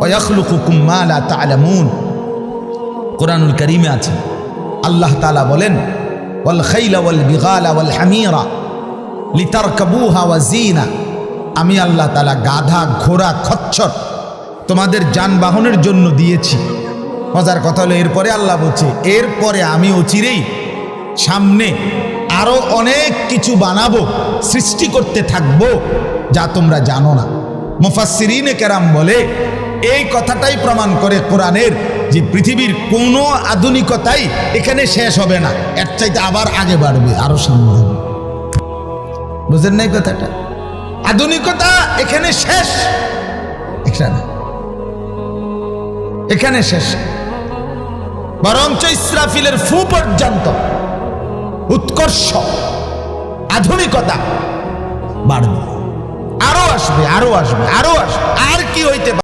ওয়া ইয়াখলুকুকুম মা লা তা'লামুন। কুরআনুল কারীমে আছে আল্লাহ তাআলা বলেন ওয়াল খাইলা ওয়াল বিগালা ওয়াল হামিরা লিতারকাবুহা ওয়া জিনা। আমি আল্লাহ তাআলা গাধা, ঘোড়া, খচ্চর তোমাদের যানবাহনের জন্য দিয়েছি। মজার কথা হলো এরপরে আল্লাহ বলছে এরপরে আমি অচিরেই সামনে আরো অনেক কিছু বানাবো, সৃষ্টি করতে থাকবো যা তোমরা জানো না। মুফাসসিরিনে কেরাম বলে এই কথাটাই প্রমাণ করে কোরআনের যে পৃথিবীর কোনো আধুনিকতাই এখানে শেষ হবে না, এর চাইতে আবার আগে বাড়বে, আরো সামনে হবে। বুঝেন নাই কথাটা? আধুনিকতা এখানে শেষ, এখানে শেষ, বরঞ্চ ইসরাফিলের ফু পর্যন্ত উৎকর্ষ আধুনিকতা বাড়বে, আরো আসবে, আরো আসবে, আরো আসবে। আর কি হইতে পারে?